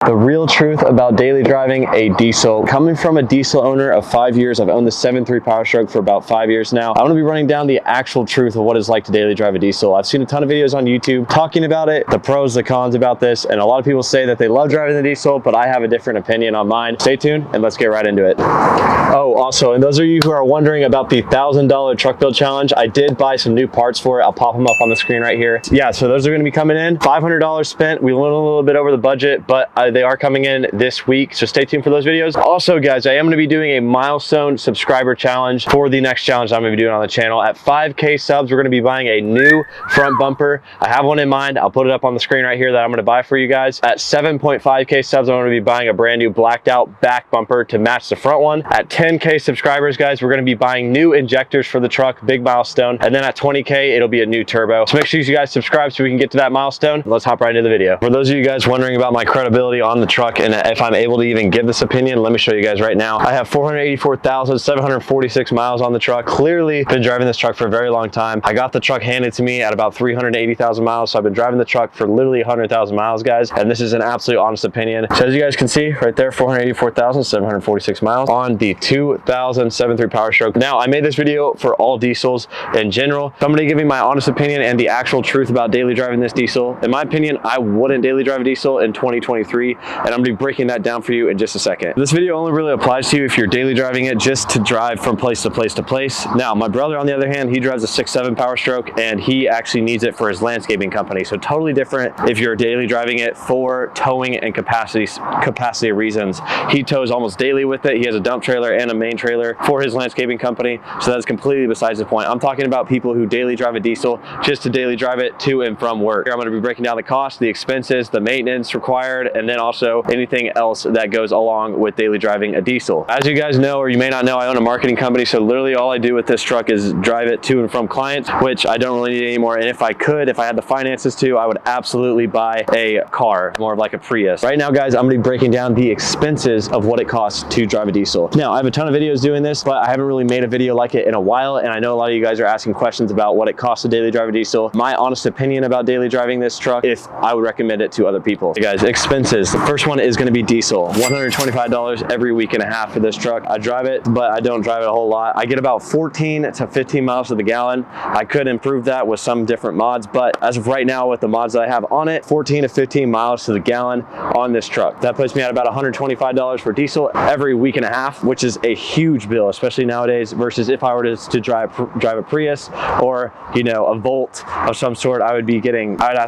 The real truth about daily driving a diesel. Coming from a diesel owner of 5 years, I've owned the 7.3 Powerstroke for about 5 years now. I want to be running down the actual truth of what it's like to daily drive a diesel. I've seen a ton of videos on YouTube talking about it, the pros, the cons about this, and a lot of people say that they love driving the diesel, but I have a different opinion on mine. Stay tuned and let's get right into it. Oh, also, and those of you who are wondering about the $1,000 truck build challenge, I did buy some new parts for it. I'll pop them up on the screen right here. Yeah, so those are going to be coming in. $500 spent. We went a little bit over the budget, but they are coming in this week, so stay tuned for those videos. Also, guys, I am going to be doing a milestone subscriber challenge for the next challenge I'm going to be doing on the channel. At 5K subs, we're going to be buying a new front bumper. I have one in mind. I'll put it up on the screen right here that I'm going to buy for you guys. At 7.5K subs, I'm going to be buying a brand new blacked out back bumper to match the front one. At 10K subscribers, guys, we're going to be buying new injectors for the truck, big milestone. And then at 20K, it'll be a new turbo. So make sure you guys subscribe so we can get to that milestone. Let's hop right into the video. For those of you guys wondering about my credibility on the truck and if I'm able to even give this opinion, let me show you guys right now. I have 484,746 miles on the truck. Clearly been driving this truck for a very long time. I got the truck handed to me at about 380,000 miles, so I've been driving the truck for literally 100,000 miles, guys, and this is an absolute honest opinion. So as you guys can see right there, 484,746 miles on the 2007 Powerstroke. Now, I made this video for all diesels in general. So I'm going to give you my honest opinion and the actual truth about daily driving this diesel. In my opinion, I wouldn't daily drive a diesel in 2023, and I'm going to be breaking that down for you in just a second. This video only really applies to you if you're daily driving it just to drive from place to place to place. Now, my brother, on the other hand, he drives a 6.7 Powerstroke, and he actually needs it for his landscaping company. So totally different if you're daily driving it for towing and capacity reasons. He tows almost daily with it. He has a dump trailer and a main trailer for his landscaping company. So that's completely besides the point. I'm talking about people who daily drive a diesel just to daily drive it to and from work. Here I'm going to be breaking down the cost, the expenses, the maintenance required, and then also anything else that goes along with daily driving a diesel. As you guys know, or you may not know, I own a marketing company, so literally all I do with this truck is drive it to and from clients, which I don't really need anymore. And if I could, if I had the finances to, I would absolutely buy a car, more of like a Prius. Right now, guys, I'm gonna be breaking down the expenses of what it costs to drive a diesel. Now, I have a ton of videos doing this, but I haven't really made a video like it in a while, and I know a lot of you guys are asking questions about what it costs to daily drive a diesel. My honest opinion about daily driving this truck, if I would recommend it to other people. Hey guys, expenses. The first one is gonna be diesel. $125 every week and a half for this truck. I drive it, but I don't drive it a whole lot. I get about 14 to 15 miles to the gallon. I could improve that with some different mods, but as of right now with the mods that I have on it, 14 to 15 miles to the gallon on this truck. That puts me at about $125 for diesel every week and a half, which is a huge bill, especially nowadays, versus if I were to drive a Prius or, you know, a Volt of some sort. I'd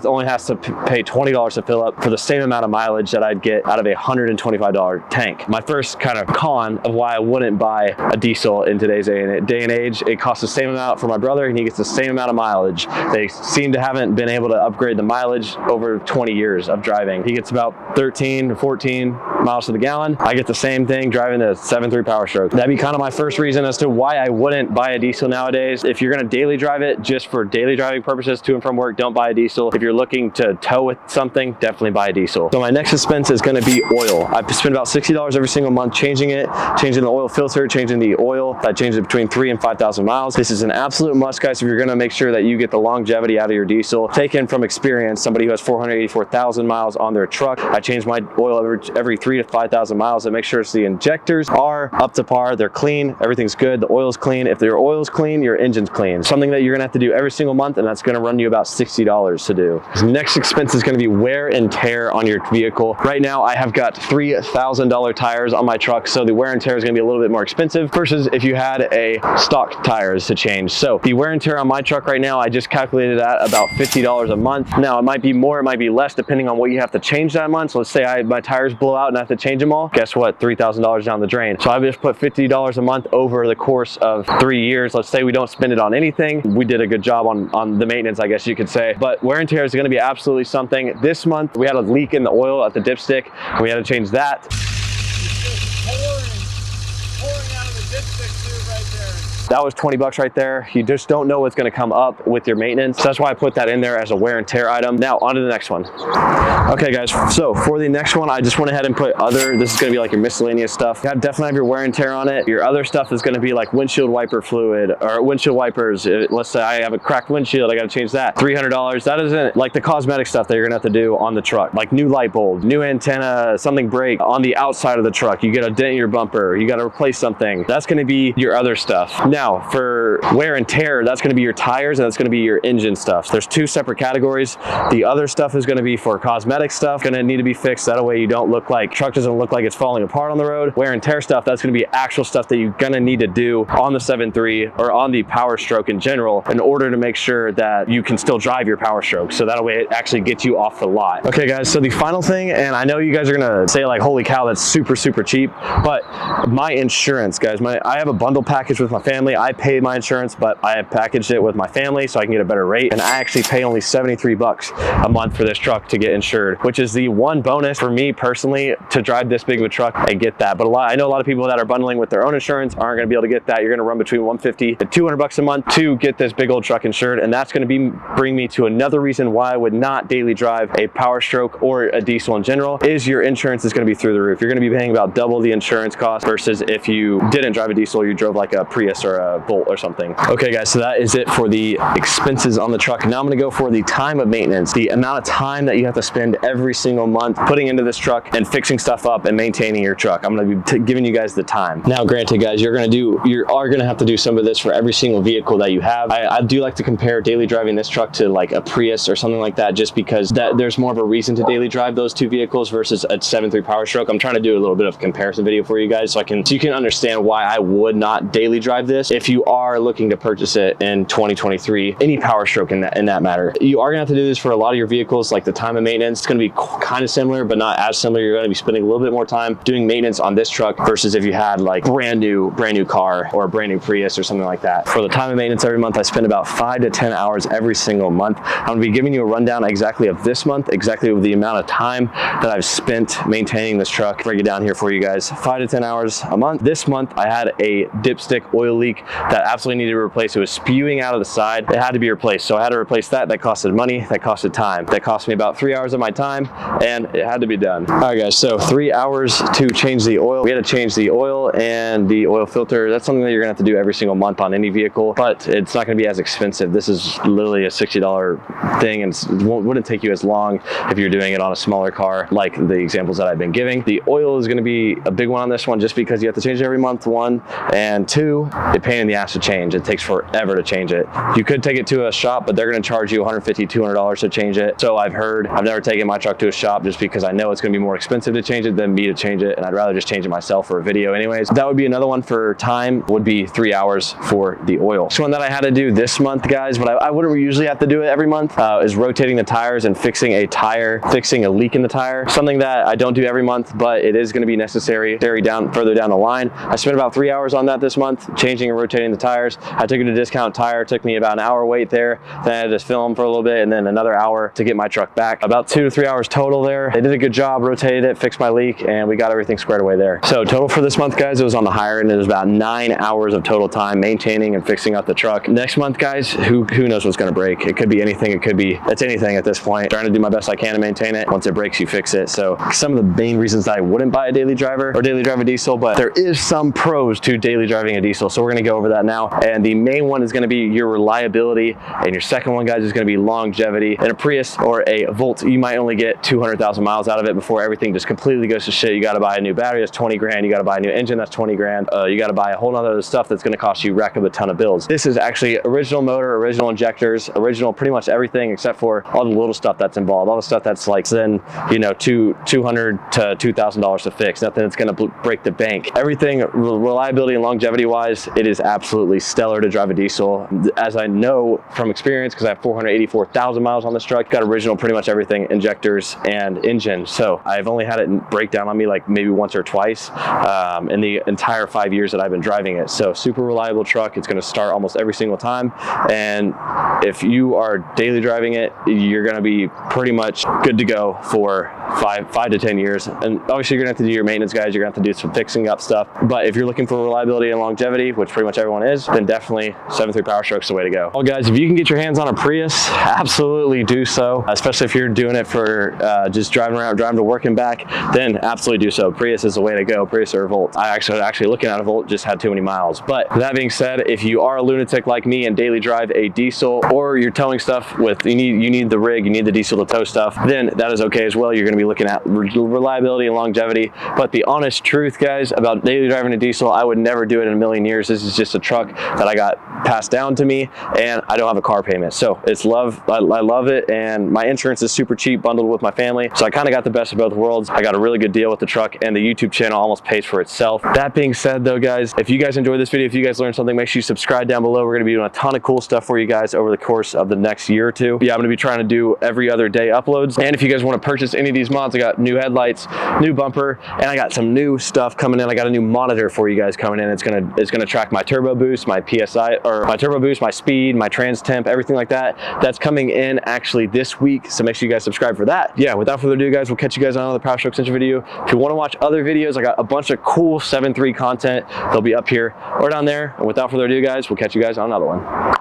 only have to pay $20 to fill up for the same amount of mileage that I'd get out of a $125 tank. My first kind of con of why I wouldn't buy a diesel in today's day and age, it costs the same amount for my brother and he gets the same amount of mileage. They seem to haven't been able to upgrade the mileage over 20 years of driving. He gets about 13 to 14 miles to the gallon. I get the same thing driving the 7.3 Powerstroke. That'd be kind of my first reason as to why I wouldn't buy a diesel nowadays. If you're going to daily drive it just for daily driving purposes to and from work, don't buy a diesel. If you're looking to tow with something, definitely buy a diesel. So my next expense is going to be oil. I spend about $60 every single month changing it, changing the oil filter, changing the oil. I change it between 3,000 and 5,000 miles. This is an absolute must, guys, if you're going to make sure that you get the longevity out of your diesel. Taken from experience, somebody who has 484,000 miles on their truck, I change my oil every 3,000 to 5,000 miles to make sure the injectors are up to par, they're clean, everything's good, the oil's clean. If your oil's clean, your engine's clean. Something that you're gonna have to do every single month, and that's gonna run you about $60 to do. The next expense is gonna be wear and tear on your vehicle. Right now, I have got $3,000 tires on my truck, so the wear and tear is gonna be a little bit more expensive versus if you had a stock tires to change. So the wear and tear on my truck right now, I just calculated that about $50 a month. Now, it might be more, it might be less, depending on what you have to change that month. So let's say my tires blow out and I have to change them all. Guess what? $3,000 down the drain. So I just put $50 a month over the course of 3 years. Let's say we don't spend it on anything. We did a good job on the maintenance, I guess you could say. But wear and tear is going to be absolutely something. This month, we had a leak in the oil at the dipstick, and we had to change that. It's just pouring out of the dipstick tube right there. That was 20 bucks right there. You just don't know what's gonna come up with your maintenance. So that's why I put that in there as a wear and tear item. Now on to the next one. Okay guys, so for the next one, I just went ahead and put other, this is gonna be like your miscellaneous stuff. You definitely have your wear and tear on it. Your other stuff is gonna be like windshield wiper fluid or windshield wipers. Let's say I have a cracked windshield, I gotta change that. $300. That isn't like the cosmetic stuff that you're gonna have to do on the truck, like new light bulb, new antenna, something break on the outside of the truck. You get a dent in your bumper, you gotta replace something. That's gonna be your other stuff. Now for wear and tear, that's gonna be your tires and that's gonna be your engine stuff. There's two separate categories. The other stuff is gonna be for cosmetic stuff, gonna need to be fixed. That way you don't look like, truck doesn't look like it's falling apart on the road. Wear and tear stuff, that's gonna be actual stuff that you're gonna need to do on the 7.3 or on the Powerstroke in general in order to make sure that you can still drive your Powerstroke. So that way it actually gets you off the lot. Okay guys, so the final thing, and I know you guys are gonna say like, holy cow, that's super, super cheap, but my insurance, guys, I have a bundle package with my family. I pay my insurance, but I have packaged it with my family so I can get a better rate. And I actually pay only 73 bucks a month for this truck to get insured, which is the one bonus for me personally to drive this big of a truck and get that. But I know a lot of people that are bundling with their own insurance aren't gonna be able to get that. You're gonna run between 150 and 200 bucks a month to get this big old truck insured. And that's gonna bring me to another reason why I would not daily drive a Powerstroke or a diesel in general, is your insurance is gonna be through the roof. You're gonna be paying about double the insurance cost versus if you didn't drive a diesel, you drove like a Prius or a Bolt or something. Okay guys, so that is it for the expenses on the truck. Now I'm gonna go for the time of maintenance, the amount of time that you have to spend every single month putting into this truck and fixing stuff up and maintaining your truck. I'm gonna be giving you guys the time. Now granted guys, you are gonna have to do some of this for every single vehicle that you have. I do like to compare daily driving this truck to like a Prius or something like that, just because there's more of a reason to daily drive those two vehicles versus a 7.3 Powerstroke. I'm trying to do a little bit of a comparison video for you guys so you can understand why I would not daily drive this if you are looking to purchase it in 2023, any Powerstroke in that matter. You are gonna have to do this for a lot of your vehicles, like the time of maintenance. It's gonna be kind of similar, but not as similar. You're gonna be spending a little bit more time doing maintenance on this truck versus if you had like brand new car or a brand new Prius or something like that. For the time of maintenance every month, I spend about 5 to 10 hours every single month. I'm gonna be giving you a rundown exactly of this month, exactly of the amount of time that I've spent maintaining this truck. Break it down here for you guys. 5 to 10 hours a month. This month I had a dipstick oil leak that absolutely needed to be replaced. It was spewing out of the side. It had to be replaced. So I had to replace that. That costed money. That costed time. That cost me about 3 hours of my time and it had to be done. All right guys, so 3 hours to change the oil. We had to change the oil and the oil filter. That's something that you're gonna have to do every single month on any vehicle, but it's not gonna be as expensive. This is literally a $60 thing and it wouldn't take you as long if you're doing it on a smaller car like the examples that I've been giving. The oil is gonna be a big one on this one just because you have to change it every month, one, and two, it's a pain in the ass to change. It takes forever to change it. You could take it to a shop, but they're gonna charge you $150, $200 to change it. So I've heard. I've never taken my truck to a shop just because I know it's gonna be more expensive to change it than me to change it, and I'd rather just change it myself for a video anyways. That would be another one for time, would be 3 hours for the oil. So one that I had to do this month, guys, but I wouldn't usually have to do it every month, is rotating the tires and fixing a leak in the tire. Something that I don't do every month, but it is gonna be necessary further down the line. I spent about 3 hours on that this month, changing and rotating the tires. I took it to Discount Tire. It took me about an hour wait there. Then I had to film for a little bit and then another hour to get my truck back. About 2 to 3 hours total there. They did a good job, rotated it, fixed my leak, and we got everything squared away there. So total for this month, guys, it was on the higher end. It was about 9 hours of total time maintaining and fixing up the truck. Next month, guys, who knows what's gonna break? It could be anything. It's anything at this point. Trying to do my best I can to maintain it. Once it breaks, you fix it. So some of the main reasons that I wouldn't buy a daily driver or daily drive a diesel, but there is some pros to daily driving a diesel. So we're gonna go over that now. And the main one is gonna be your reliability. And your second one, guys, is gonna be longevity. In a Prius or a Volt, you might only get 200,000 miles out of it before everything just completely goes to shit. You gotta buy a new battery, that's 20 grand. You gotta buy a new engine, that's 20 grand. You gotta buy a whole nother stuff that's gonna cost you rack up a ton of bills. This is actually original motor, original injectors, original pretty much everything except for all the little stuff that's involved. All the stuff that's like then, you know, $200 to $2,000 to fix. Nothing that's gonna break the bank. Everything reliability and longevity wise, it is absolutely stellar to drive a diesel. As I know from experience, because I have 484,000 miles on this truck, got original pretty much everything, injectors and engine. So I've only had it break down on me like maybe once or twice in the entire 5 years that I've been driving it. So super reliable truck. It's gonna start almost every single time. And if you are daily driving it, you're gonna be pretty much good to go for five to 10 years. And obviously you're gonna have to do your maintenance, guys. You're gonna have to do some fixing up stuff. But if you're looking for reliability and longevity, which which pretty much everyone is, then definitely 7.3 Powerstroke's the way to go. Well guys, if you can get your hands on a Prius, absolutely do so, especially if you're doing it for just driving around, driving to work and back, then absolutely do so. Prius is the way to go, Prius or Volt. I actually looking at a Volt, just had too many miles. But that being said, if you are a lunatic like me and daily drive a diesel, or you're towing stuff with, you need the rig, you need the diesel to tow stuff, then that is okay as well. You're gonna be looking at reliability and longevity. But the honest truth, guys, about daily driving a diesel, I would never do it in a million years. This is just a truck that I got passed down to me, and I don't have a car payment. So it's love, I love it, and my insurance is super cheap, bundled with my family. So I kind of got the best of both worlds. I got a really good deal with the truck, and the YouTube channel almost pays for itself. That being said though, guys, if you guys enjoyed this video, if you guys learned something, make sure you subscribe down below. We're gonna be doing a ton of cool stuff for you guys over the course of the next year or two. Yeah, I'm gonna be trying to do every other day uploads. And if you guys want to purchase any of these mods, I got new headlights, new bumper, and I got some new stuff coming in. I got a new monitor for you guys coming in. It's gonna track my turbo boost, my PSI, or my turbo boost, my speed, my trans temp, everything like that. That's coming in actually this week, so make sure you guys subscribe for that. Yeah, without further ado, guys, we'll catch you guys on another Powerstroke Central video. If you want to watch other videos, I got a bunch of cool 7.3 content. They'll be up here or down there. And without further ado, guys, we'll catch you guys on another one.